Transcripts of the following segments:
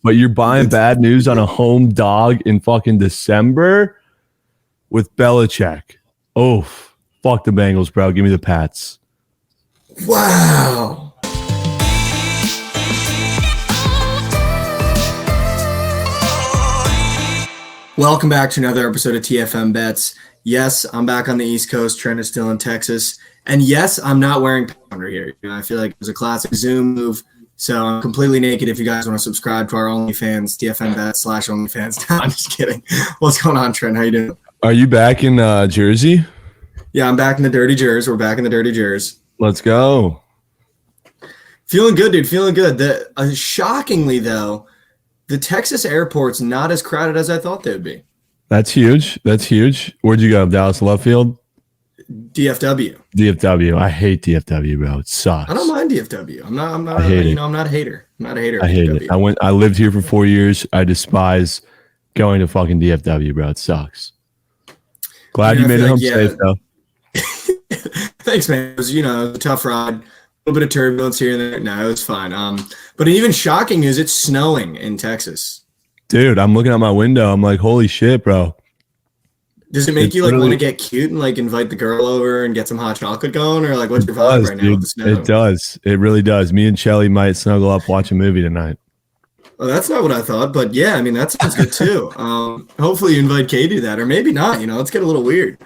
But you're buying bad news on a home dog in fucking December with Belichick. Oh, fuck the Bengals, bro. Give me the Pats. Wow. Welcome back to another episode of TFM Bets. Yes, I'm back on the East Coast. Trent is still in Texas. And yes, I'm not wearing powder here. I feel like it was a classic Zoom move. So I'm completely naked if you guys want to subscribe to our OnlyFans, TFM Bets /OnlyFans. I'm just kidding. What's going on, Trent? How you doing? Are you back in Jersey? Yeah, I'm back in the Dirty Jers. We're back in the Dirty Jers. Let's go. Feeling good, dude. Feeling good. Shockingly, though, the Texas airport's not as crowded as I thought they would be. That's huge. That's huge. Where'd you go? Dallas Love Field? DFW. DFW. I hate DFW, bro. It sucks. I don't mind DFW. I'm not a hater. I'm not a hater. I hate it. I lived here for 4 years. I despise going to fucking DFW, bro. It sucks. Glad you made it home safe, though. Thanks, man. It was, a tough ride. A little bit of turbulence here and there. No, it was fine. But even shocking news, it's snowing in Texas. Dude, I'm looking out my window. I'm like, holy shit, bro. Does it make you want to get cute and invite the girl over and get some hot chocolate going, or what's your vibe right now with the snow? It does. It really does. Me and Shelly might snuggle up, watch a movie tonight. Well, that's not what I thought, but yeah, I mean that sounds good too. Hopefully you invite Katie to that, or maybe not. Let's get a little weird.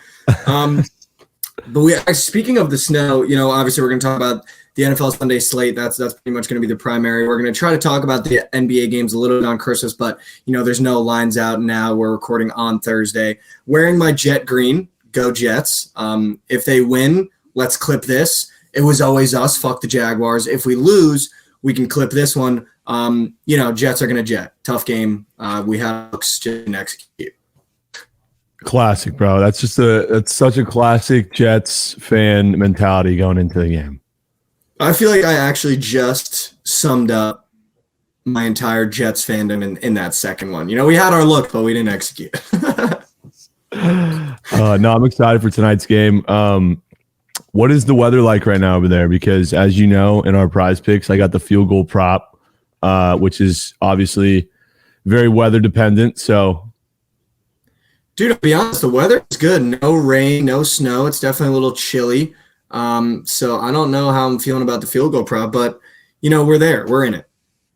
But speaking of the snow, obviously we're going to talk about the NFL Sunday slate. That's pretty much going to be the primary. We're going to try to talk about the NBA games a little bit on Christmas, but there's no lines out now. We're recording on Thursday. Wearing my jet green, go Jets. If they win, let's clip this. It was always us. Fuck the Jaguars. If we lose, we can clip this one. Jets are going to jet. Tough game. We have looks to execute. Classic, bro. That's such a classic Jets fan mentality going into the game. I feel like I actually just summed up my entire Jets fandom in that second one. We had our look, but we didn't execute. No, I'm excited for tonight's game. What is the weather like right now over there? Because as you know, in our prize picks, I got the field goal prop, which is obviously very weather dependent. So, dude, to be honest, the weather is good. No rain, no snow. It's definitely a little chilly. So I don't know how I'm feeling about the field goal prop, but we're there, we're in it.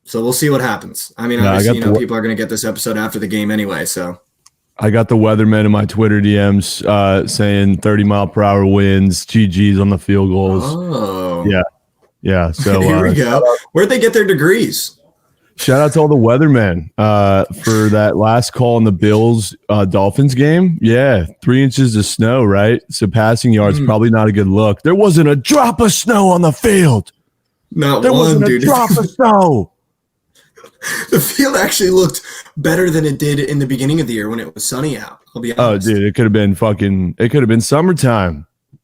So we'll see what happens. I mean, obviously, people are going to get this episode after the game anyway. So I got the weatherman in my Twitter DMs saying 30-mile-per-hour winds, GGs on the field goals. Oh, yeah. So here we go. Where'd they get their degrees? Shout out to all the weathermen for that last call in the Bills Dolphins game. Yeah, 3 inches of snow, right? So passing yards probably not a good look. There wasn't a drop of snow on the field. There wasn't a drop of snow. The field actually looked better than it did in the beginning of the year when it was sunny out. I'll be honest. Oh, dude, it could have been summertime.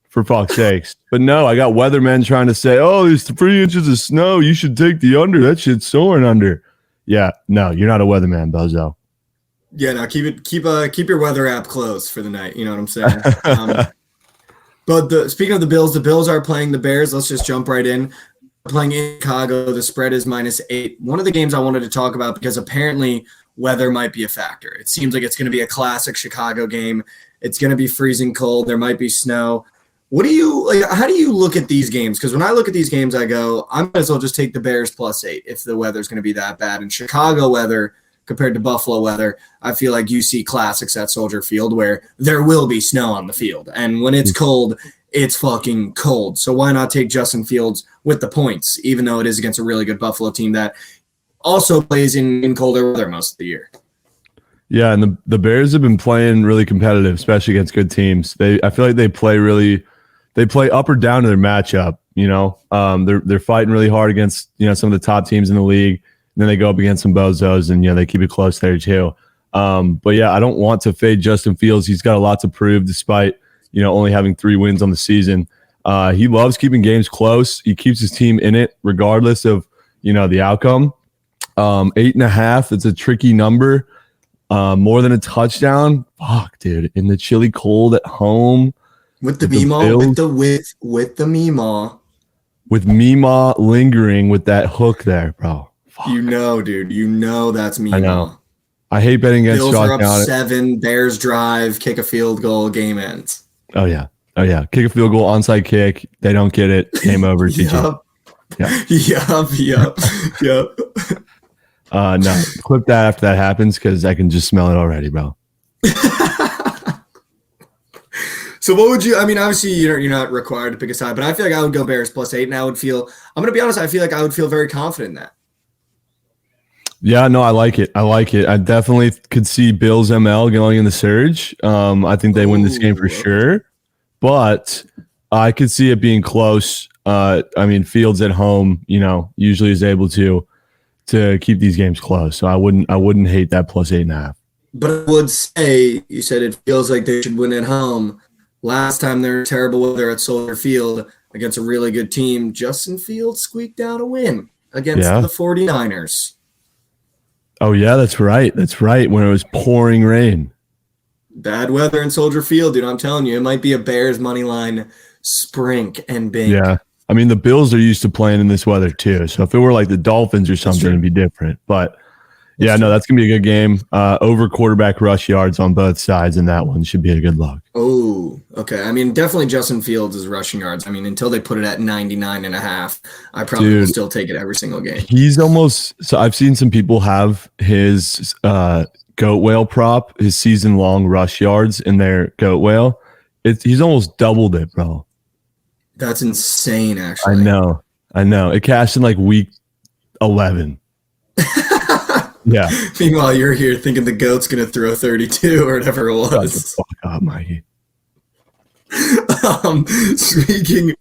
For fuck's sakes. But no, I got weathermen trying to say, oh, there's 3 inches of snow. You should take the under. That shit's soaring under. Yeah, no, you're not a weatherman, bozo. Yeah, no, keep your weather app closed for the night. You know what I'm saying? But speaking of the Bills are playing the Bears. Let's just jump right in. Playing in Chicago, the spread is -8. One of the games I wanted to talk about because apparently weather might be a factor. It seems like it's going to be a classic Chicago game. It's going to be freezing cold. There might be snow. How do you look at these games? Because when I look at these games, I go, I might as well just take the Bears +8 if the weather's going to be that bad. And Chicago weather compared to Buffalo weather, I feel like you see classics at Soldier Field where there will be snow on the field. And when it's cold, it's fucking cold. So why not take Justin Fields with the points, even though it is against a really good Buffalo team that also plays in colder weather most of the year? Yeah, and the Bears have been playing really competitive, especially against good teams. I feel like they play up or down to their matchup. They're fighting really hard against some of the top teams in the league. And then they go up against some bozos, and they keep it close there too. But yeah, I don't want to fade Justin Fields. He's got a lot to prove, despite only having 3 wins on the season. He loves keeping games close. He keeps his team in it regardless of the outcome. 8.5. It's a tricky number. More than a touchdown. Fuck, dude. In the chilly cold at home. With the Meemaw, with the Meemaw. With Meemaw lingering with that hook there, bro. You know, dude. You know that's me. I know. I hate betting against Bills Josh are up Allen. 7. Bears drive, kick a field goal, game ends. Oh yeah. Kick a field goal, onside kick. They don't get it. Game over. GG. Yep. No, clip that after that happens because I can just smell it already, bro. So what would you? I mean, obviously you're not required to pick a side, but I feel like I would go Bears +8, and I would feel. I'm gonna be honest. I feel like I would feel very confident in that. Yeah, no, I like it. I definitely could see Bills ML going in the surge. I think they win this game for sure, but I could see it being close. I mean, Fields at home, usually is able to keep these games close. So I wouldn't hate that +8.5. But I would say you said it feels like they should win at home. Last time they were terrible weather at Soldier Field against a really good team, Justin Fields squeaked out a win against the 49ers. Oh, yeah, that's right. When it was pouring rain. Bad weather in Soldier Field, dude. I'm telling you, it might be a Bears money line sprink and bink. Yeah. I mean, the Bills are used to playing in this weather too. So if it were like the Dolphins or something, it'd be different. But that's going to be a good game. Over quarterback rush yards on both sides, and that one should be a good look. Oh, okay. I mean, definitely Justin Fields' rushing yards. I mean, until they put it at 99.5, I probably will still take it every single game. He's almost – so I've seen some people have his goat whale prop, his season-long rush yards in their goat whale. He's almost doubled it, bro. That's insane, actually. I know. It cashed in like week 11. Yeah. Meanwhile, you're here thinking the GOAT's going to throw 32 or whatever it was. Fuck up, Mikey. Speaking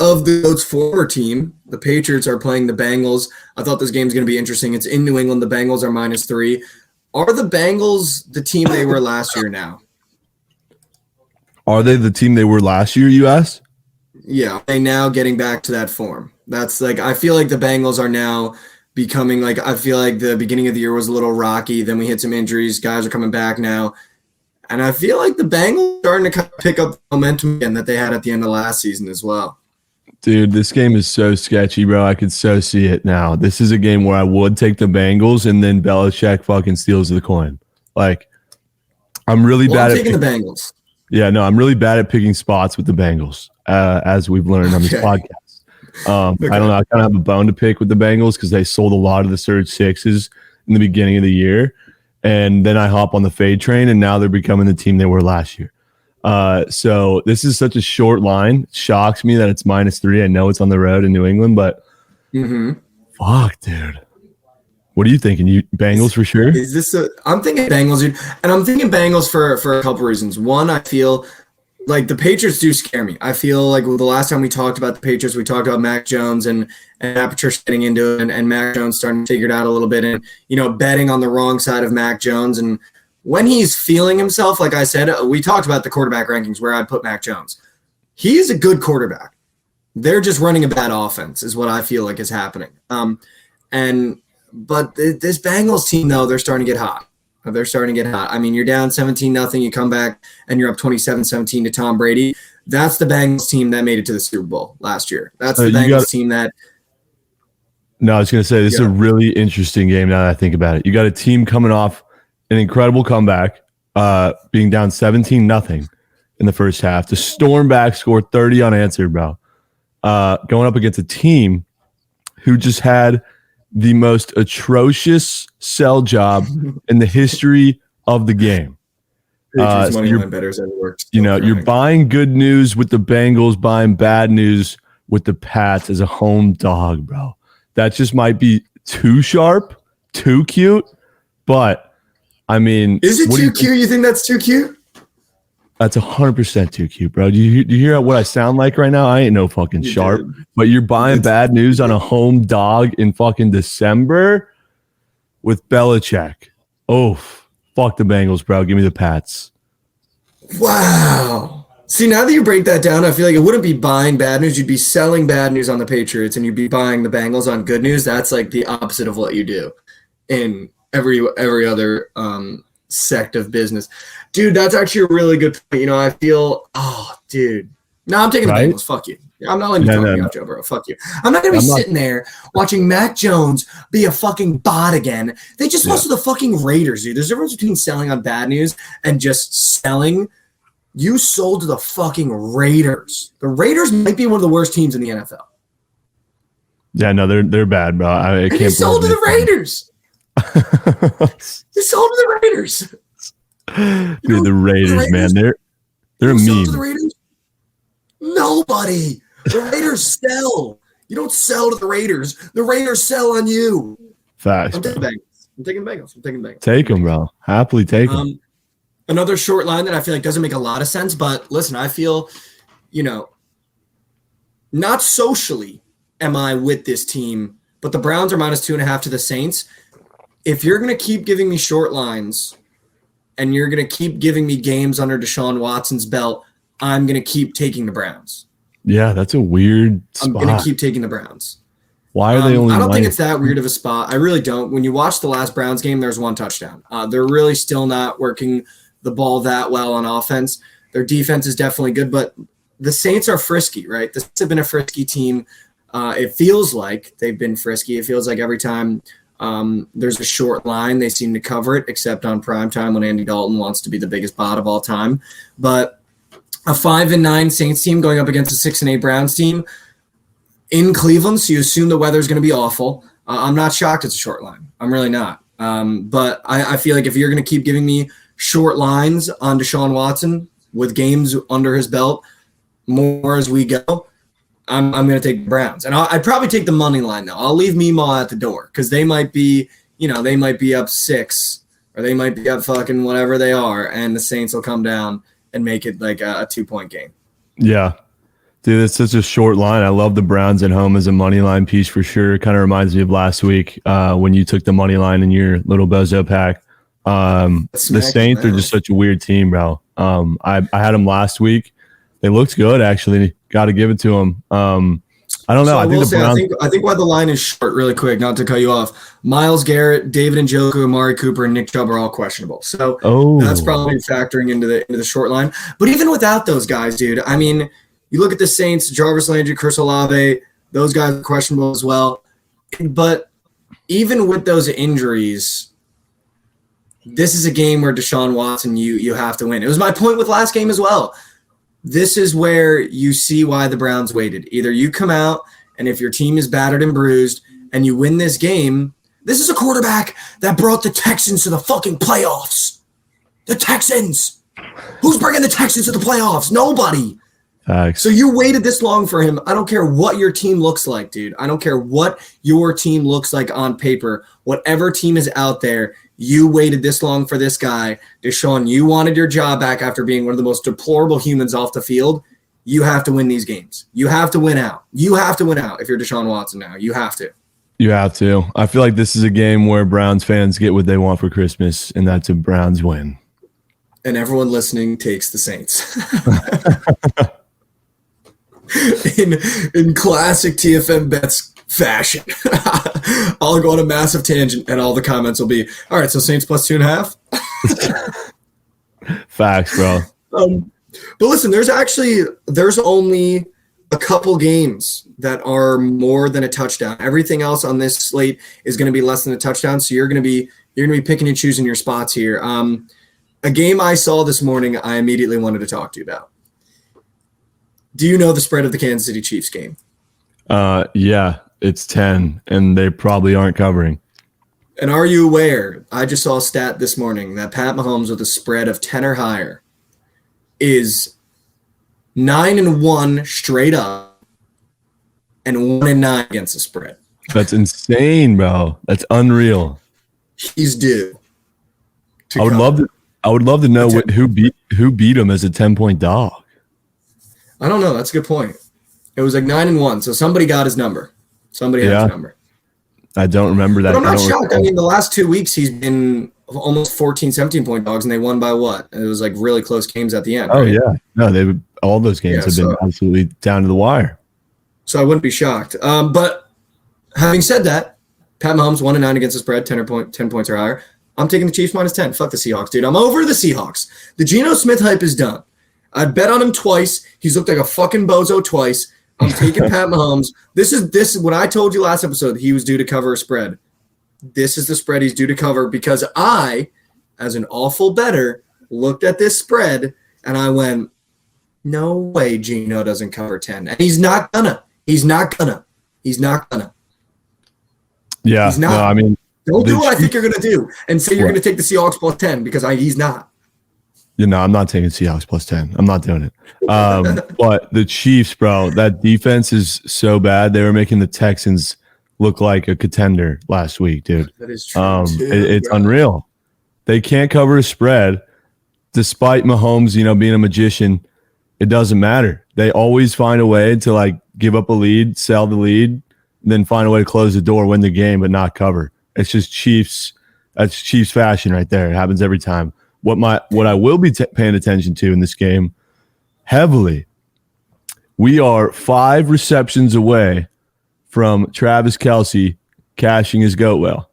of the GOAT's former team, the Patriots are playing the Bengals. I thought this game's going to be interesting. It's in New England. The Bengals are -3. Are the Bengals the team they were last year now? Are they the team they were last year, you asked? Yeah. Are they now getting back to that form? That's like, I feel like the Bengals are now becoming like, I feel like the beginning of the year was a little rocky. Then we hit some injuries. Guys are coming back now. And I feel like the Bengals are starting to kind of pick up the momentum again that they had at the end of last season as well. Dude, this game is so sketchy, bro. I could so see it now. This is a game where I would take the Bengals and then Belichick fucking steals the coin. Like, I'm really bad at taking the Bengals. Yeah, no, I'm really bad at picking spots with the Bengals, as we've learned on this podcast. I don't know. I kind of have a bone to pick with the Bengals because they sold a lot of the surge sixes in the beginning of the year. And then I hop on the fade train, and now they're becoming the team they were last year. So this is such a short line. It shocks me that it's -3. I know it's on the road in New England, but fuck, dude. What are you thinking? You Bengals for sure? I'm thinking Bengals, dude. And I'm thinking Bengals for a couple reasons. One, I feel like the Patriots do scare me. I feel like the last time we talked about the Patriots, we talked about Mac Jones and Matt Patricia getting into it and Mac Jones starting to figure it out a little bit and, betting on the wrong side of Mac Jones. And when he's feeling himself, like I said, we talked about the quarterback rankings where I'd put Mac Jones. He's a good quarterback. They're just running a bad offense is what I feel like is happening. But this Bengals team, though, they're starting to get hot. I mean, you're down 17-0. You come back and you're up 27-17 to Tom Brady. That's the Bengals team that made it to the Super Bowl last year. That's the Bengals team that. No, I was going to say this is a really interesting game now that I think about it. You got a team coming off an incredible comeback, being down 17-0 in the first half to storm back, score 30 unanswered, bro. Going up against a team who just had the most atrocious sell job in the history of the game. So you're buying good news with the Bengals, buying bad news with the Pats as a home dog, bro. That just might be too sharp, too cute. But I mean, is it too cute? You think that's too cute? That's 100% too cute, bro. Do you hear what I sound like right now? I ain't no fucking sharp. But you're buying bad news on a home dog in fucking December with Belichick. Oh, fuck the Bengals, bro. Give me the Pats. Wow. See, now that you break that down, I feel like it wouldn't be buying bad news. You'd be selling bad news on the Patriots, and you'd be buying the Bengals on good news. That's like the opposite of what you do in every other sect of business. Dude, that's actually a really good point. I feel, dude, No, I'm taking the Right? Bengals. Fuck you. I'm not letting you talk me out, Joe, bro. Fuck you. I'm not going to be sitting there watching Mac Jones be a fucking bot again. They just lost to the fucking Raiders, dude. There's a difference between selling on bad news and just selling. You sold to the fucking Raiders. The Raiders might be one of the worst teams in the NFL. Yeah, no, they're bad, bro. I can't. You sold to the Raiders. You sold to the Raiders. Dude, the Raiders, man, they're a meme. To the Raiders? Nobody. The Raiders sell. You don't sell to the Raiders. The Raiders sell on you. Facts. I'm taking the Bengals. Take them, bro. Happily take them. Another short line that I feel like doesn't make a lot of sense, but listen, I feel, not socially am I with this team, but the Browns are -2.5 to the Saints. If you're going to keep giving me short lines and you're going to keep giving me games under Deshaun Watson's belt, I'm going to keep taking the Browns. Yeah, that's a weird spot. I'm going to keep taking the Browns. Why are they only? I don't think it's that weird of a spot. I really don't. When you watch the last Browns game, there's one touchdown. They're really still not working the ball that well on offense. Their defense is definitely good, but the Saints are frisky, right? The Saints have been a frisky team. It feels like they've been frisky. It feels like every time there's a short line, they seem to cover it, except on primetime when Andy Dalton wants to be the biggest bot of all time. But a 5-9 Saints team going up against a 6-8 Browns team in Cleveland, so you assume the weather's going to be awful. I'm not shocked it's a short line. I'm really not. But I feel like if you're going to keep giving me short lines on Deshaun Watson with games under his belt more as we go, I'm going to take the Browns. And I'd probably take the money line, though. I'll leave Meemaw at the door because they might be, they might be up 6 or they might be up fucking whatever they are, and the Saints will come down and make it like a 2-point game. Yeah. Dude, it's such a short line. I love the Browns at home as a money line piece for sure. It kind of reminds me of last week when you took the money line in your little Bozo pack. The Saints are just such a weird team, bro. I had them last week. They looked good, actually. Got to give it to them. I don't know. So I think the Browns. I think why the line is short, really quick, not to cut you off. Myles Garrett, David Njoku, Amari Cooper, and Nick Chubb are all questionable. So that's probably factoring into the short line. But even without those guys, dude, I mean, you look at the Saints, Jarvis Landry, Chris Olave, those guys are questionable as well. But even with those injuries, this is a game where Deshaun Watson, you have to win. It was my point with last game as well. This is where you see why the Browns waited. Either you come out, and if your team is battered and bruised, and you win this game, this is a quarterback that brought the Texans to the fucking playoffs. The Texans. Who's bringing the Texans to the playoffs? Nobody. So you waited this long for him. I don't care what your team looks like, dude. I don't care what your team looks like on paper. Whatever team is out there, you waited this long for this guy. Deshaun, you wanted your job back after being one of the most deplorable humans off the field. You have to win these games. You have to win out. You have to win out if you're Deshaun Watson now. You have to. You have to. I feel like this is a game where Browns fans get what they want for Christmas, and that's a Browns win. And everyone listening takes the Saints. in classic TFM bets fashion. I'll go on a massive tangent and all the comments will be, all right, so Saints plus 2.5. Facts, bro. But listen, there's only a couple games that are more than a touchdown. Everything else on this slate is going to be less than a touchdown. So you're going to be picking and choosing your spots here. A game I saw this morning, I immediately wanted to talk to you about. Do you know the spread of the Kansas City Chiefs game? Yeah, it's 10, and they probably aren't covering. And are you aware, I just saw a stat this morning that Pat Mahomes with a spread of 10 or higher is 9-1 straight up and 1-9 against the spread. That's insane, bro. That's unreal. He's due. I would love to know who beat him as a 10-point dog. I don't know. That's a good point. It was like 9-1, so somebody got his number. Somebody had his number. I don't remember that. But I'm not shocked. I mean, the last 2 weeks he's been almost 14, 17-point dogs, and they won by what? It was like really close games at the end. Oh, right? yeah. No, all those games have been absolutely down to the wire. So I wouldn't be shocked. But having said that, Pat Mahomes 1-9 against the spread, 10 points or higher. I'm taking the Chiefs -10. Fuck the Seahawks, dude. I'm over the Seahawks. The Geno Smith hype is done. I bet on him twice. He's looked like a fucking bozo twice. I'm taking Pat Mahomes. This is what I told you last episode. He was due to cover a spread. This is the spread he's due to cover because I, as an awful bettor, looked at this spread and I went, no way Gino doesn't cover 10. And he's not gonna. Yeah. He's not. No, I mean, don't do what I think you're gonna do and say you're gonna take the Seahawks plus 10 because he's not. I'm not taking Seahawks plus 10. I'm not doing it. But the Chiefs, bro, that defense is so bad. They were making the Texans look like a contender last week, dude. That is true. It's unreal. They can't cover a spread despite Mahomes, being a magician. It doesn't matter. They always find a way to like give up a lead, sell the lead, then find a way to close the door, win the game, but not cover. It's just Chiefs. That's Chiefs fashion right there. It happens every time. What I will be paying attention to in this game heavily, we are 5 receptions away from Travis Kelce cashing his goat whale.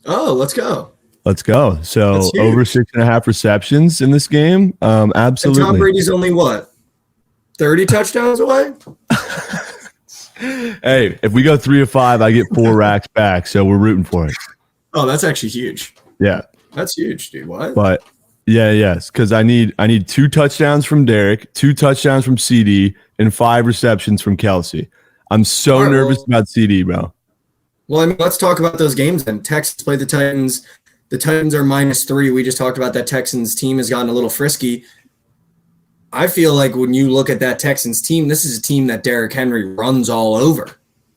Oh, let's go. Let's go. So over 6.5 receptions in this game. Absolutely. And Tom Brady's only what? 30 touchdowns away? Hey, if we go 3 of 5, I get 4 racks back. So we're rooting for it. Oh, that's actually huge. Yeah. That's huge, dude. What? But yes, because I need 2 touchdowns from Derek, 2 touchdowns from CD, and 5 receptions from Kelce. I'm so nervous about CD, bro. Well, I mean, let's talk about those games then. Texans play the Titans. The Titans are -3. We just talked about that Texans team has gotten a little frisky. I feel like when you look at that Texans team, this is a team that Derrick Henry runs all over.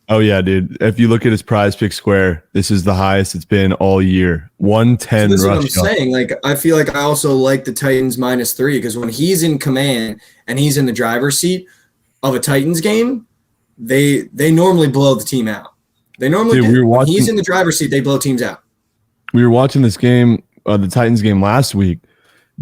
Oh, yeah, dude. If you look at his prize pick square, this is the highest it's been all year. 110 rush. What I'm saying. Like, I feel like I also like the Titans -3 because when he's in command and he's in the driver's seat of a Titans game, they normally blow the team out. They normally do. When he's in the driver's seat, they blow teams out. We were watching this game, the Titans game last week.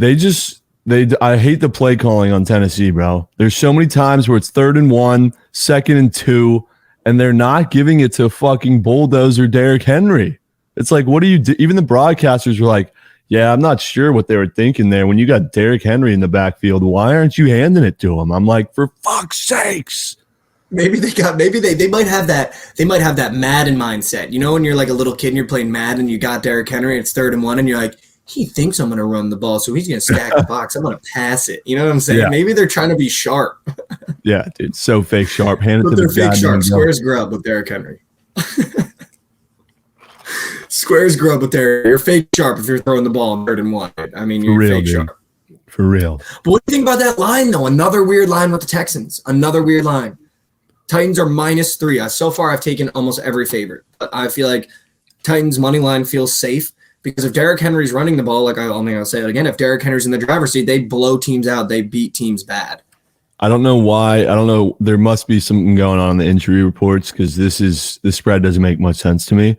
I hate the play calling on Tennessee, bro. There's so many times where it's 3rd and 1, 2nd and 2, and they're not giving it to fucking bulldozer Derrick Henry. It's like, what do you do? Even the broadcasters were like, yeah, I'm not sure what they were thinking there. When you got Derrick Henry in the backfield, why aren't you handing it to him? I'm like, for fuck's sakes. Maybe they might have that Madden mindset. You know, when you're like a little kid and you're playing Madden and you got Derrick Henry and it's 3rd and 1 and you're like, he thinks I'm going to run the ball, so he's going to stack the box. I'm going to pass it. You know what I'm saying? Yeah. Maybe they're trying to be sharp. Yeah, dude, so fake sharp. Hand it but to they're the fake sharp. Squares grub with Derrick Henry. Squares grub with Derrick. You're fake sharp if you're throwing the ball in 3rd and 1. I mean, you're fake sharp. For real. But what do you think about that line, though? Another weird line with the Texans. Another weird line. Titans are -3. So far, I've taken almost every favorite. But I feel like Titans' money line feels safe because if Derrick Henry's running the ball, I'll say it again, if Derrick Henry's in the driver's seat, they blow teams out. They beat teams bad. I don't know why. I don't know. There must be something going on in the injury reports because this spread doesn't make much sense to me.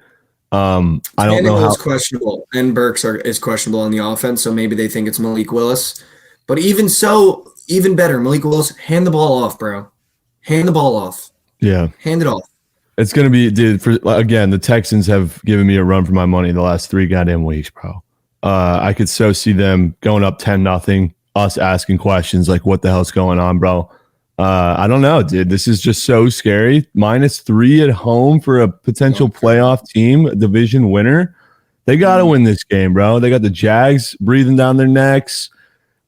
I don't know how. It's questionable, and Burks is questionable on the offense, so maybe they think it's Malik Willis. But even so, even better, Malik Willis, hand the ball off, bro. Hand the ball off. Yeah. Hand it off. It's going to be, dude, again, the Texans have given me a run for my money the last 3 goddamn weeks, bro. I could so see them going up 10-0, us asking questions like, what the hell's going on, bro? I don't know, dude. This is just so scary. -3 at home for a potential playoff team, a division winner. They got to win this game, bro. They got the Jags breathing down their necks.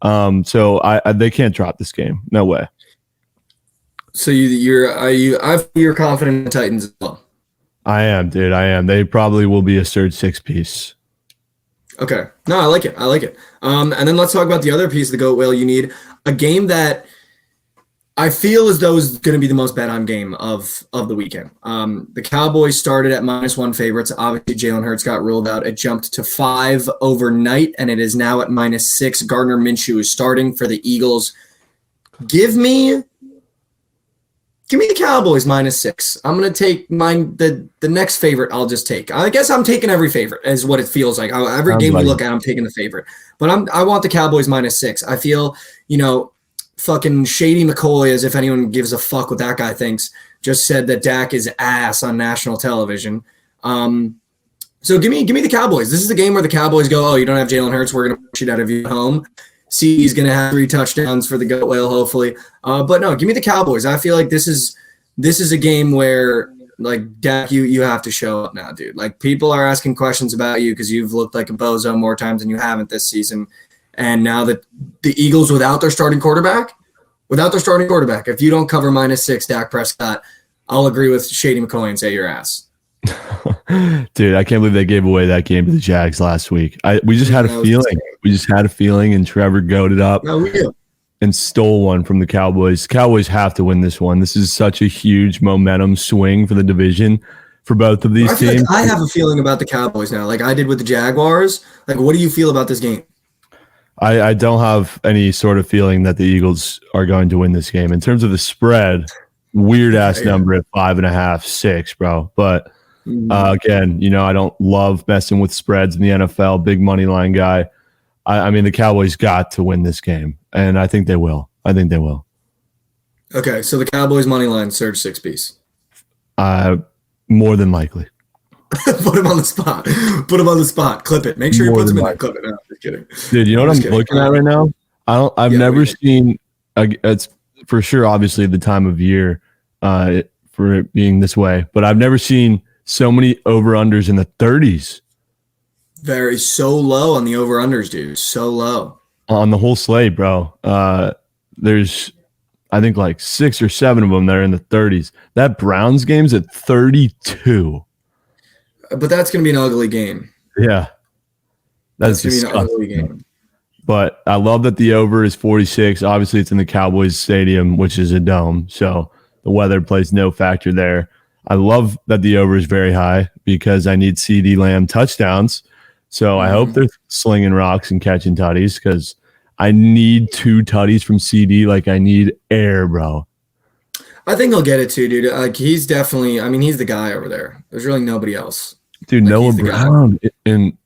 So they can't drop this game. No way. So you're confident in the Titans as well? I am, dude. I am. They probably will be a surge 6 piece. Okay. No, I like it. And then let's talk about the other piece of the goat whale you need. A game that I feel as though is going to be the most bet on game of the weekend. The Cowboys started at -1 favorites. Obviously, Jalen Hurts got ruled out. It jumped to 5 overnight, and it is now at -6. Gardner Minshew is starting for the Eagles. Give me the Cowboys -6. I'm going to take the next favorite I'll just take. I guess I'm taking every favorite is what it feels like. Every game we look at, I'm taking the favorite. But I want the Cowboys -6. I feel, fucking Shady McCoy, as if anyone gives a fuck what that guy thinks, just said that Dak is ass on national television. So give me the Cowboys. This is the game where the Cowboys go, oh, you don't have Jalen Hurts, we're going to push it out of you at home. CD's going to have 3 touchdowns for the goat whale, hopefully. But no, give me the Cowboys. I feel like this is a game where, like, Dak, you have to show up now, dude. Like, people are asking questions about you because you've looked like a bozo more times than you haven't this season. And now that the Eagles without their starting quarterback, if you don't cover -6 Dak Prescott, I'll agree with Shady McCoy and say your ass. Dude, I can't believe they gave away that game to the Jags last week. We just had a feeling. We just had a feeling, and Trevor goaded up and stole one from the Cowboys. The Cowboys have to win this one. This is such a huge momentum swing for the division for both of these teams. Like I have a feeling about the Cowboys now, like I did with the Jaguars. Like, what do you feel about this game? I don't have any sort of feeling that the Eagles are going to win this game. In terms of the spread, weird-ass number at 5.5, 6, bro. But again, I don't love messing with spreads in the NFL. Big money line guy. I mean, the Cowboys got to win this game, and I think they will. Okay, so the Cowboys money line surge 6-piece. More than likely. Put him on the spot. Clip it. Make sure you put him in there. Clip it. No, just kidding. Dude, you know what I'm looking at right now? I've never seen. It's for sure, obviously, the time of year for it being this way, but I've never seen so many over-unders in the 30s. So low on the over-unders, dude. So low. On the whole slate, bro. There's, I think, like 6 or 7 of them that are in the 30s. That Browns game's at 32. But that's going to be an ugly game. Yeah. That's going to be an ugly game. But I love that the over is 46. Obviously, it's in the Cowboys Stadium, which is a dome. So the weather plays no factor there. I love that the over is very high because I need CeeDee Lamb touchdowns. So I hope they're slinging rocks and catching tutties because I need 2 tutties from CD like I need air, bro. I think he'll get it too, dude. Like, he's definitely, I mean, he's the guy over there. There's really nobody else. Dude, like, Noah Brown and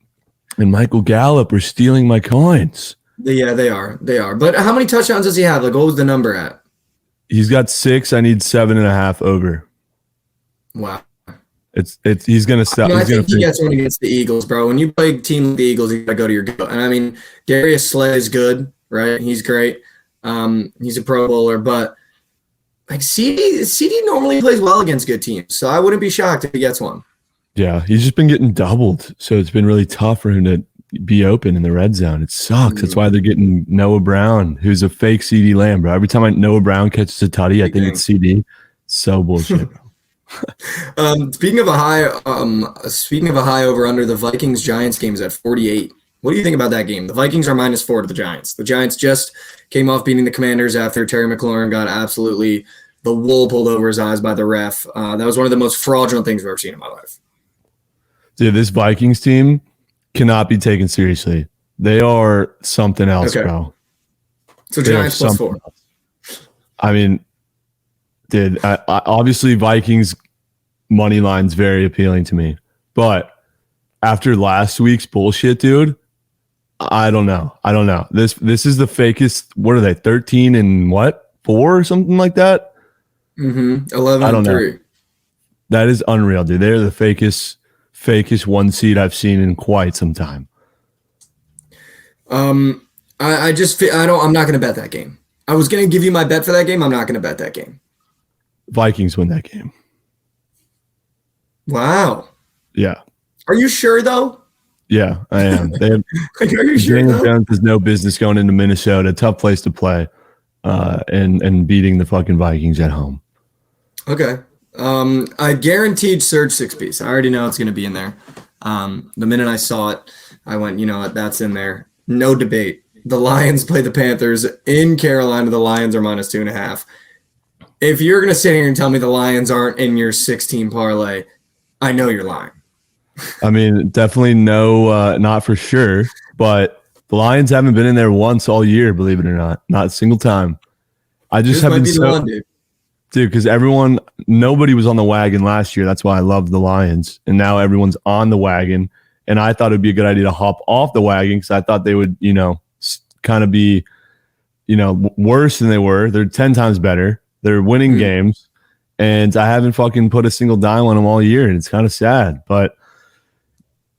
Michael Gallup are stealing my coins. Yeah, they are. But how many touchdowns does he have? Like, what was the number at? He's got 6. I need 7.5 over. Wow. He's gonna stop. I think he gets one against the Eagles, bro. When you play a team with the Eagles, you gotta go to your goat. And I mean, Darius Slay is good, right? He's great. He's a Pro Bowler, but like CD normally plays well against good teams, so I wouldn't be shocked if he gets one. Yeah, he's just been getting doubled, so it's been really tough for him to be open in the red zone. It sucks. That's why they're getting Noah Brown, who's a fake CD Lamb, bro. Every time Noah Brown catches a tutty, I think it's CD. So bullshit, bro. Speaking of a high over under, the Vikings Giants game is at 48. What do you think about that game? The Vikings are -4 to the Giants. The Giants just came off beating the Commanders after Terry McLaurin got absolutely the wool pulled over his eyes by the ref. That was one of the most fraudulent things I've ever seen in my life. Dude, this Vikings team cannot be taken seriously. They are something else, bro. So Giants +4. I mean, dude, obviously Vikings money line's very appealing to me. But after last week's bullshit, dude, I don't know. This is the fakest. What are they? 13 and what? 4 or something like that? 11-3. That is unreal, dude. They're the fakest 1 seed I've seen in quite some time. I'm not going to bet that game. I was going to give you my bet for that game. I'm not going to bet that game. Vikings win that game. Wow. Yeah. Are you sure though? Yeah, I am. They have, are you sure? Daniel Jones has no business going into Minnesota. Tough place to play, and beating the fucking Vikings at home. Okay. I guaranteed surge 6-piece. I already know it's going to be in there. The minute I saw it, I went, you know what, that's in there. No debate. The Lions play the Panthers in Carolina. The Lions are -2.5. If you're going to sit here and tell me the Lions aren't in your 16 parlay, I know you're lying. I mean, definitely no, not for sure. But the Lions haven't been in there once all year, believe it or not. Not a single time. I just haven't been dude, because nobody was on the wagon last year. That's why I loved the Lions. And now everyone's on the wagon. And I thought it'd be a good idea to hop off the wagon because I thought they would, kind of be, worse than they were. They're 10 times better. They're winning games. And I haven't fucking put a single dime on them all year. And it's kind of sad. But,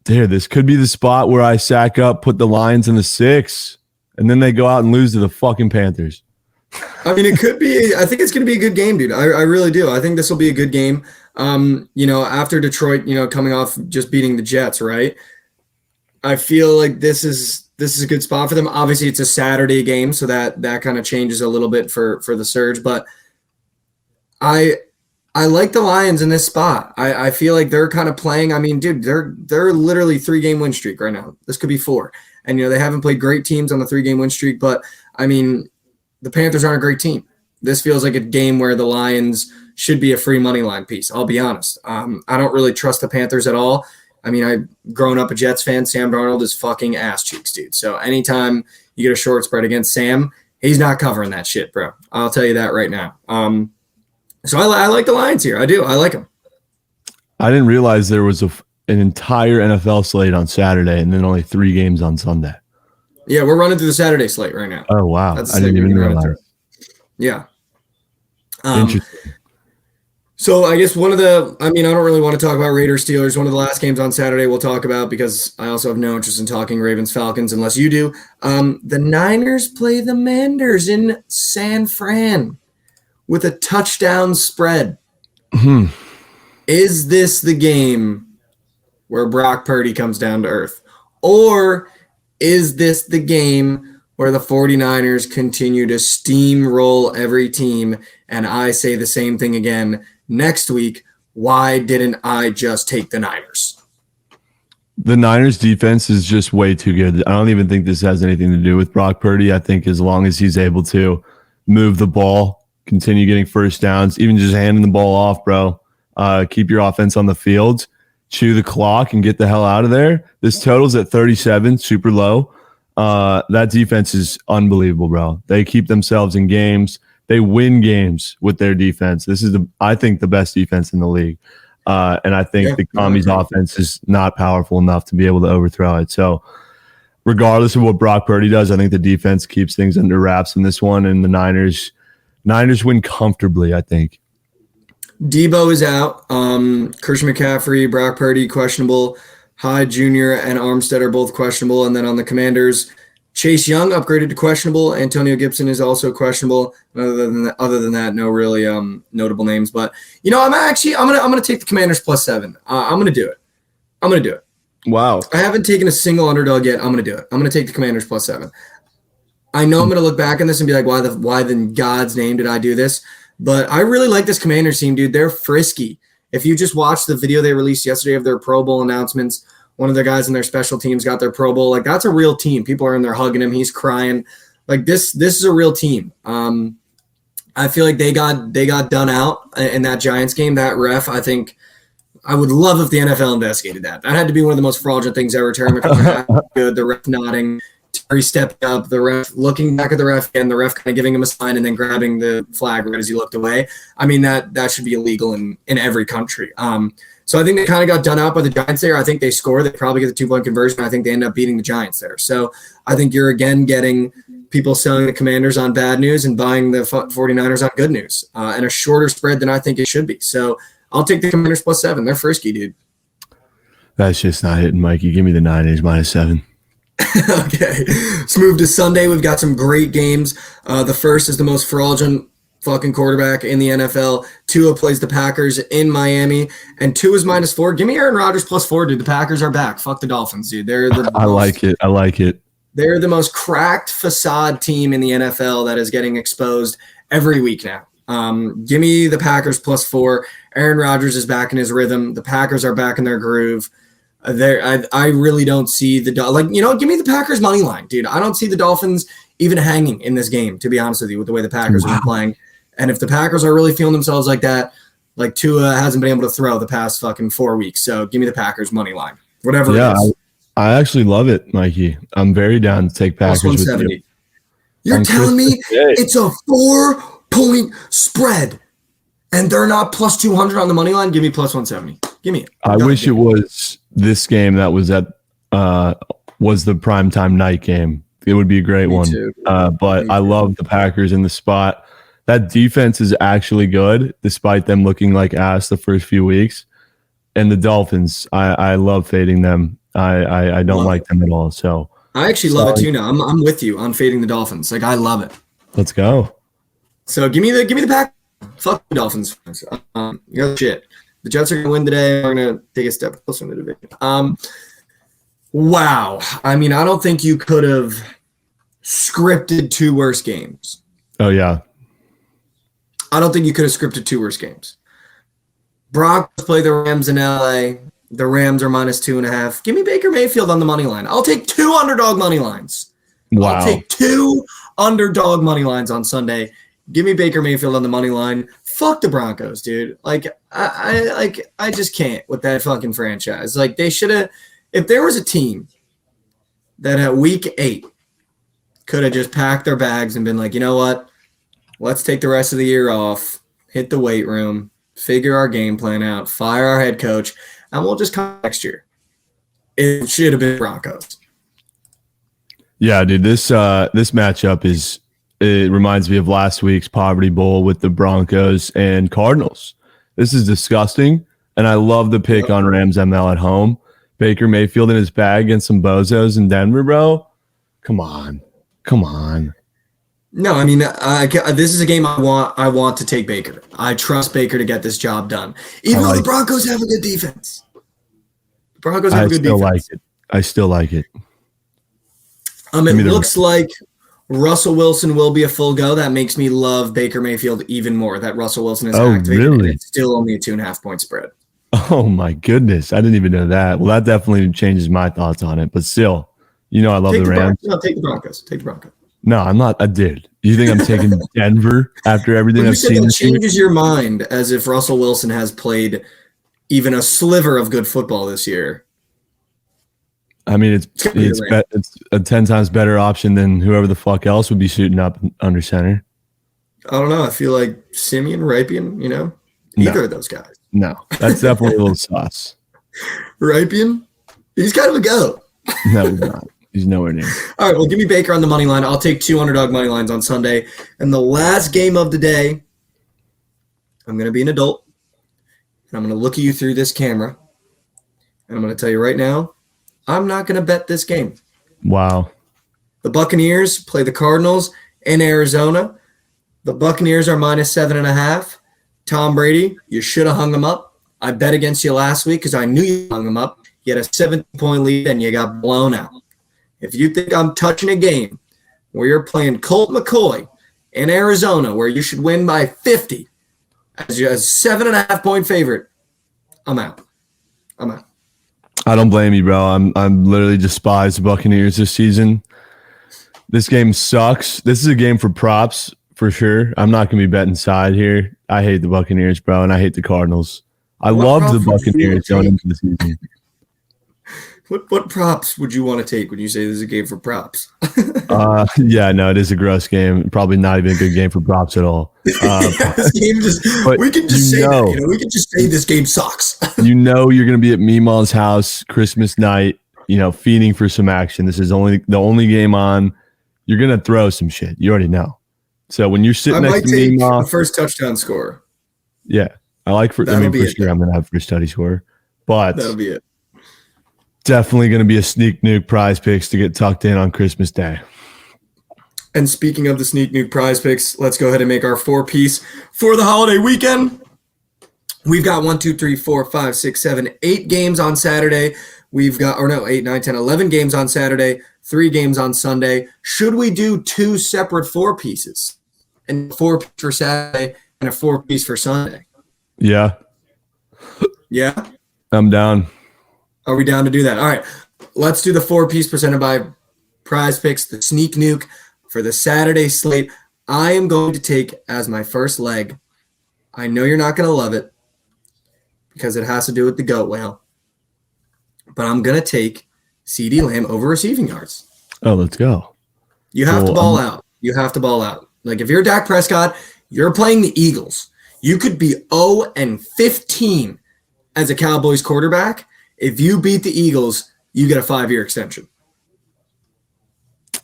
dude, this could be the spot where I sack up, put the Lions in the 6, and then they go out and lose to the fucking Panthers. I mean, it could be. I think it's going to be a good game, dude. I really do. I think this will be a good game. After Detroit, coming off just beating the Jets, right? I feel like this is a good spot for them. Obviously, it's a Saturday game, so that kind of changes a little bit for the Surge. But I like the Lions in this spot. I feel like they're kind of playing. I mean, dude, they're literally 3-game win streak right now. This could be 4, and they haven't played great teams on the 3-game win streak. But I mean, the Panthers aren't a great team. This feels like a game where the Lions should be a free money line piece. I'll be honest. I don't really trust the Panthers at all. I mean, I've grown up a Jets fan. Sam Darnold is fucking ass cheeks, dude. So anytime you get a short spread against Sam, he's not covering that shit, bro. I'll tell you that right now. So I like the Lions here. I do. I like them. I didn't realize there was an entire NFL slate on Saturday and then only 3 games on Sunday. Yeah, we're running through the Saturday slate right now. Oh, wow. I didn't even realize. Yeah. Interesting. So I guess I don't really want to talk about Raiders Steelers. One of the last games on Saturday we'll talk about because I also have no interest in talking Ravens Falcons unless you do. The Niners play the Manders in San Fran with a touchdown spread. Mm-hmm. Is this the game where Brock Purdy comes down to earth? Or is this the game where the 49ers continue to steamroll every team? And I say the same thing again next week. Why didn't I just take the Niners? The Niners defense is just way too good. I don't even think this has anything to do with Brock Purdy. I think as long as he's able to move the ball, continue getting first downs, even just handing the ball off, bro, keep your offense on the field, chew the clock, and get the hell out of there. This total's at 37, super low. That defense is unbelievable, bro. They keep themselves in games. They win games with their defense. This is, I think, the best defense in the league. And I think the Commies offense is not powerful enough to be able to overthrow it. So regardless of what Brock Purdy does, I think the defense keeps things under wraps in this one. And the Niners win comfortably, I think. Debo is out. Christian McCaffrey, Brock Purdy, questionable. Hyde Jr. and Armstead are both questionable. And then on the Commanders, Chase Young upgraded to questionable. Antonio Gibson is also questionable. Other than that, no really notable names. But I'm gonna take the Commanders +7. I'm gonna do it. Wow. I haven't taken a single underdog yet. I'm gonna do it. I'm gonna take the Commanders +7. I know I'm gonna look back on this and be like, why in God's name did I do this? But I really like this Commanders team, dude. They're frisky. If you just watch the video they released yesterday of their Pro Bowl announcements, one of the guys in their special teams got their Pro Bowl. Like, that's a real team. People are in there hugging him. He's crying. Like, this is a real team. I feel like they got done out in that Giants game. That ref, I think, I would love if the NFL investigated that. That had to be one of the most fraudulent things ever. Terry McLaurin, good. The ref nodding. Terry stepping up. The ref looking back at the ref again. The ref kind of giving him a sign and then grabbing the flag right as he looked away. I mean, that should be illegal in every country. So I think they kind of got done out by the Giants there. I think they score. They probably get the 2-point conversion. I think they end up beating the Giants there. So I think you're, again, getting people selling the Commanders on bad news and buying the 49ers on good news, and a shorter spread than I think it should be. So I'll take the Commanders +7. They're frisky, dude. That's just not hitting, Mikey. Give me the Niners -7. Okay. Let's move to Sunday. We've got some great games. The first is the most fraudulent fucking quarterback in the NFL. Tua plays the Packers in Miami, and Tua is -4. Give me Aaron Rodgers +4, dude. The Packers are back. Fuck the Dolphins, dude. I like it. They're the most cracked facade team in the NFL that is getting exposed every week now. Give me the Packers +4. Aaron Rodgers is back in his rhythm. The Packers are back in their groove. I really don't see give me the Packers money line, dude. I don't see the Dolphins even hanging in this game, to be honest with you, with the way the Packers are playing. And if the Packers are really feeling themselves like that, like Tua hasn't been able to throw the past fucking 4 weeks. So give me the Packers money line, whatever it is. I actually love it, Mikey. I'm very down to take Packers with you. You're telling me it's a 4-point spread and they're not +200 on the money line? Give me +170. Give me it. I wish it was this game that was was the primetime night game. It would be a great one. But I love the Packers in the spot. That defense is actually good, despite them looking like ass the first few weeks. And the Dolphins, I love fading them. I don't like them at all. So I actually love it too now. I'm with you on fading the Dolphins. Like I love it. Let's go. So give me the pack. Fuck the Dolphins. You know shit. The Jets are gonna win today. We're gonna take a step closer in the division. Wow. I mean, I don't think you could have scripted two worse games. Oh yeah. I don't think you could have scripted two worse games. Broncos play the Rams in LA. The Rams are -2.5. Give me Baker Mayfield on the money line. I'll take 2 underdog money lines. Wow. I'll take 2 underdog money lines on Sunday. Give me Baker Mayfield on the money line. Fuck the Broncos, dude. Like I just can't with that fucking franchise. Like they should have. If there was a team that at week 8 could have just packed their bags and been like, you know what, let's take the rest of the year off, hit the weight room, figure our game plan out, fire our head coach, and we'll just come next year. It should have been Broncos. Yeah, dude, this matchup it reminds me of last week's Poverty Bowl with the Broncos and Cardinals. This is disgusting, and I love the pick on Rams ML at home. Baker Mayfield in his bag against some bozos in Denver, bro. Come on. No, I mean, this is a game I want to take Baker. I trust Baker to get this job done, even though the Broncos have a good defense. The Broncos have a good defense. I still like it. It looks like Russell Wilson will be a full go. That makes me love Baker Mayfield even more. That Russell Wilson is activated. Really? And it's still only a 2.5 point spread. Oh my goodness, I didn't even know that. Well, that definitely changes my thoughts on it. But still, I love the Rams. Take the Broncos. Take the Broncos. No, I'm not. I did. You think I'm taking Denver after everything I've seen? It changes your mind as if Russell Wilson has played even a sliver of good football this year. I mean, it's a 10 times better option than whoever the fuck else would be shooting up under center. I don't know. I feel like Simeon, Ripien, either of those guys. No, that's definitely a little sauce. Ripien? He's kind of a goat. No, he's not. He's nowhere near. All right, well, give me Baker on the money line. I'll take 2 underdog money lines on Sunday. And the last game of the day, I'm going to be an adult, and I'm going to look at you through this camera, and I'm going to tell you right now, I'm not going to bet this game. Wow. The Buccaneers play the Cardinals in Arizona. The Buccaneers are -7.5. Tom Brady, you should have hung him up. I bet against you last week because I knew you hung him up. You had a 7-point lead, and you got blown out. If you think I'm touching a game where you're playing Colt McCoy in Arizona where you should win by 50 as a 7.5 point favorite, I'm out. I don't blame you, bro. I'm literally despise the Buccaneers this season. This game sucks. This is a game for props for sure. I'm not gonna be betting side here. I hate the Buccaneers, bro, and I hate the Cardinals. I love the Buccaneers going into the season. What props would you want to take when you say this is a game for props? Yeah, no, it is a gross game. Probably not even a good game for props at all. This game we can just say that. We can just say this game sucks. You're going to be at Meemaw's house Christmas night, feeding for some action. This is the only game on. You're going to throw some shit. You already know. So when you're sitting next to Meemaw, the first touchdown score. Yeah, I like for sure. I'm going to have first touchdown score, but that'll be it. Definitely going to be a sneak nuke prize picks to get tucked in on Christmas Day. And speaking of the sneak nuke prize picks, let's go ahead and make our 4-piece for the holiday weekend. We've got 8 games on Saturday. We've got, 8, 9, 10, 11 games on Saturday, 3 games on Sunday. Should we do 2 separate 4-pieces? And 4-piece for Saturday and a 4-piece for Sunday? Yeah. Yeah? I'm down. Are we down to do that? All right. Let's do the 4-piece presented by Prize Picks, the sneak nuke for the Saturday slate. I am going to take as my first leg. I know you're not going to love it because it has to do with the goat whale. But I'm going to take CeeDee Lamb over receiving yards. Oh, let's go. You have to ball out. You have to ball out. Like if you're Dak Prescott, you're playing the Eagles. You could be 0-15 as a Cowboys quarterback. If you beat the Eagles, you get a 5-year extension.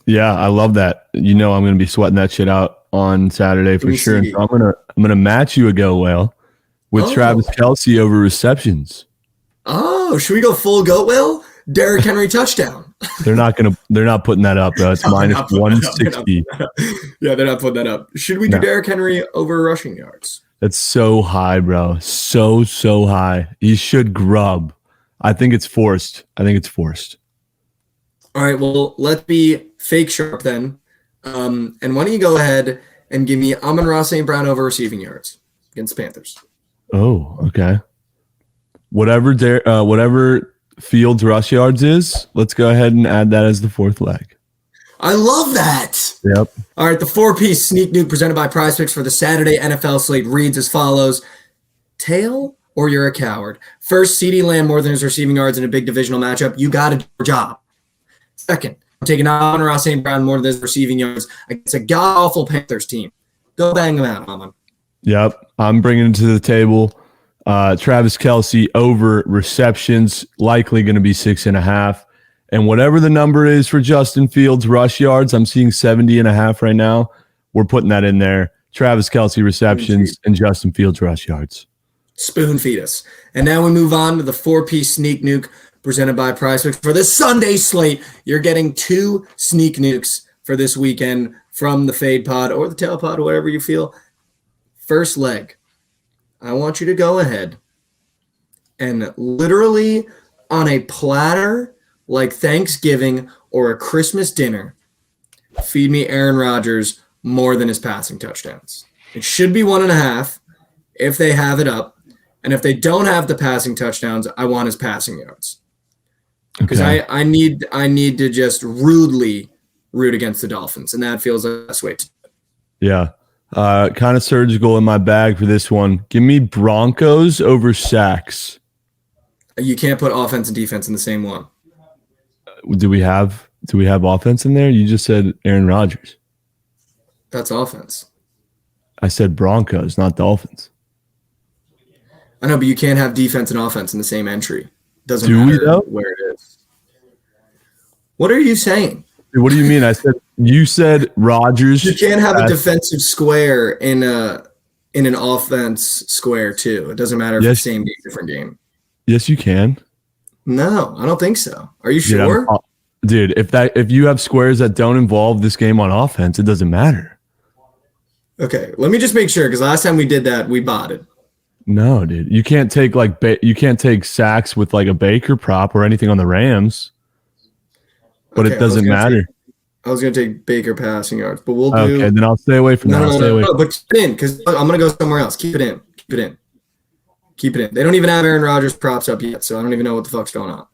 Yeah, I love that. I'm going to be sweating that shit out on Saturday for sure. And so I'm going to match you a go whale with Travis Kelce over receptions. Oh, should we go full goat whale? Derrick Henry touchdown. They're not putting that up, though. It's No, they're minus not putting that up. 160. Yeah, they're not putting that up. Should we do Derrick Henry over rushing yards? That's so high, bro. So high. He should grub. I think it's forced. All right, well, let's be fake sharp then. And why don't you go ahead and give me Amon-Ra St. Brown over receiving yards against the Panthers? Oh, okay. Whatever Fields rush yards is, let's go ahead and add that as the fourth leg. I love that. Yep. All right, the 4-piece sneak nuke presented by Prize Picks for the Saturday NFL slate reads as follows. Tail or you're a coward. First, CeeDee Lamb more than his receiving yards in a big divisional matchup. You got to do your job. Second, I'm taking Amon-Ra St. Brown more than his receiving yards against a god-awful Panthers team. Go bang them out, Amon. Yep. I'm bringing it to the table. Travis Kelce over receptions, likely going to be 6.5. And whatever the number is for Justin Fields rush yards, I'm seeing 70.5 right now. We're putting that in there. Travis Kelce receptions and Justin Fields rush yards. Spoon feed us. And now we move on to the 4-piece sneak nuke presented by Prize Picks for the Sunday slate. You're getting 2 sneak nukes for this weekend from the Fade Pod or the Tail Pod, whatever you feel. First leg, I want you to go ahead and literally on a platter like Thanksgiving or a Christmas dinner, feed me Aaron Rodgers more than his passing touchdowns. It should be 1.5 if they have it up. And if they don't have the passing touchdowns, I want his passing yards. Because I need to just rudely root against the Dolphins, and that feels like the best way to do it. Yeah. Kind of surgical in my bag for this one. Give me Broncos over sacks. You can't put offense and defense in the same one. Do we have offense in there? You just said Aaron Rodgers. That's offense. I said Broncos, not Dolphins. I know, but you can't have defense and offense in the same entry. Doesn't matter where it is. What are you saying? What do you mean? You said Rodgers. You can't have a defensive square in an offense square too. It doesn't matter if it's the same game, different game. Yes, you can. No, I don't think so. Are you sure? Dude, if you have squares that don't involve this game on offense, it doesn't matter. Okay, let me just make sure, because last time we did that, we botted. No, dude, you can't take you can't take sacks with like a Baker prop or anything on the Rams. But it doesn't matter. I was gonna take Baker passing yards, but we'll do. Okay, then I'll stay away from that. No, but keep it in, because I'm gonna go somewhere else. Keep it in. They don't even have Aaron Rodgers props up yet, so I don't even know what the fuck's going on.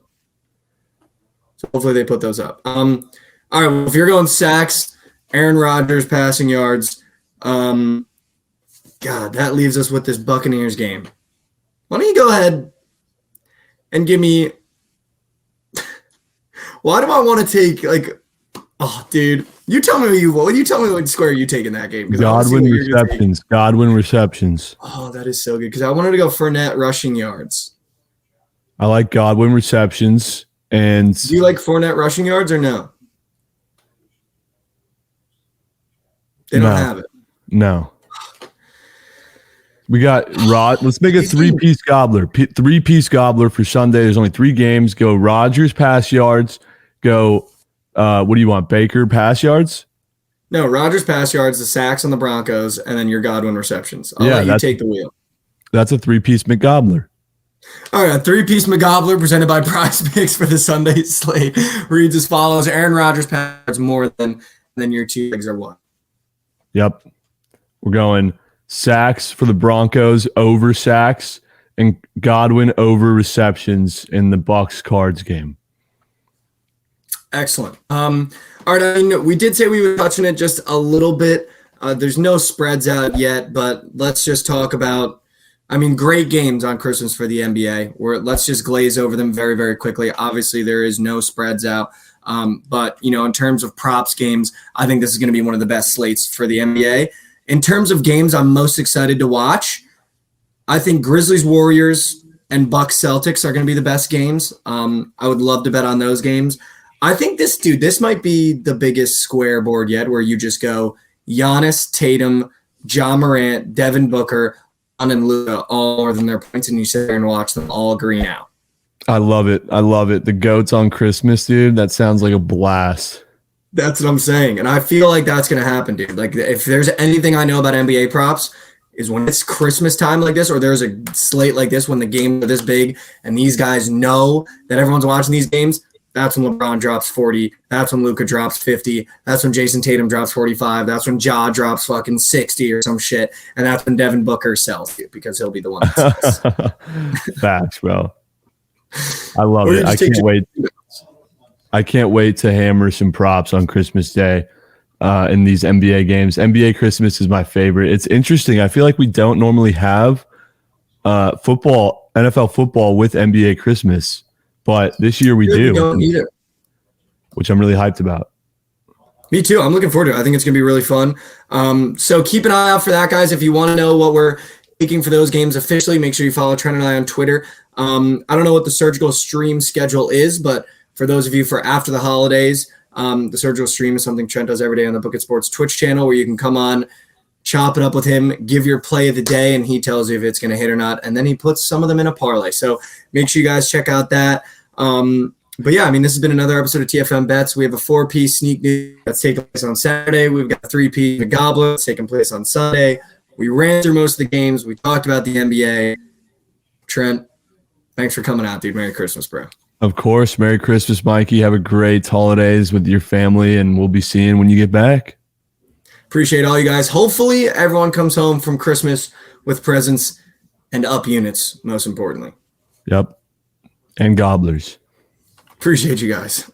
So hopefully they put those up. All right, well, if you're going sacks, Aaron Rodgers passing yards, God, that leaves us with this Buccaneers game. Why don't you go ahead and give me – why do I want to take, like – oh, dude. You tell me what square you take in that game. Godwin receptions. Oh, that is so good, because I wanted to go Fournette rushing yards. I like Godwin receptions. And do you like Fournette rushing yards or no? They don't have it. No. We got Rod. Let's make a 3-piece gobbler. 3-piece gobbler for Sunday. There's only 3 games. Go Rodgers pass yards. Go. What do you want? Baker pass yards? No, Rodgers pass yards, the sacks on the Broncos, and then your Godwin receptions. I'll let you take the wheel. That's a 3-piece McGobbler. All right, a 3-piece McGobbler presented by Prize Picks for the Sunday slate reads as follows: Aaron Rodgers pass yards more than your 2 legs are what? Yep. We're going sacks for the Broncos over sacks and Godwin over receptions in the Bucs-Cards game. Excellent. All right, I mean, we did say we were touching it just a little bit. There's no spreads out yet, but let's just talk about, great games on Christmas for the NBA. Let's just glaze over them very, very quickly. Obviously, there is no spreads out. But, in terms of props games, I think this is going to be one of the best slates for the NBA. In terms of games I'm most excited to watch, I think Grizzlies, Warriors, and Bucks, Celtics are going to be the best games. I would love to bet on those games. I think this might be the biggest square board yet, where you just go Giannis, Tatum, Ja Morant, Devin Booker, and Luka all more than their points, and you sit there and watch them all green out. I love it. I love it. The goats on Christmas, dude. That sounds like a blast. That's what I'm saying. And I feel like that's going to happen, dude. Like, if there's anything I know about NBA props, is when it's Christmas time like this, or there's a slate like this when the games are this big and these guys know that everyone's watching these games, that's when LeBron drops 40. That's when Luka drops 50. That's when Jason Tatum drops 45. That's when Ja drops fucking 60 or some shit. And that's when Devin Booker sells you because he'll be the one that sells. Facts, bro. I love it. I can't wait. I can't wait to hammer some props on Christmas Day in these NBA games. NBA Christmas is my favorite. It's interesting. I feel like we don't normally have football, NFL football with NBA Christmas, but this year we do. We don't need it. Which I'm really hyped about. Me too. I'm looking forward to it. I think it's going to be really fun. So keep an eye out for that, guys. If you want to know what we're picking for those games officially, make sure you follow Trent and I on Twitter. I don't know what the surgical stream schedule is, but for those of you for after the holidays, the surgical stream is something Trent does every day on the Book It Sports Twitch channel, where you can come on, chop it up with him, give your play of the day, and he tells you if it's going to hit or not. And then he puts some of them in a parlay. So make sure you guys check out that. But yeah, I mean, this has been another episode of TFM Bets. We have a 4-piece sneak news that's taking place on Saturday. We've got a 3-piece the Gobbler that's taking place on Sunday. We ran through most of the games. We talked about the NBA. Trent, thanks for coming out, dude. Merry Christmas, bro. Of course. Merry Christmas, Mikey. Have a great holidays with your family, and we'll be seeing when you get back. Appreciate all you guys. Hopefully everyone comes home from Christmas with presents and up units, most importantly. Yep. And gobblers. Appreciate you guys.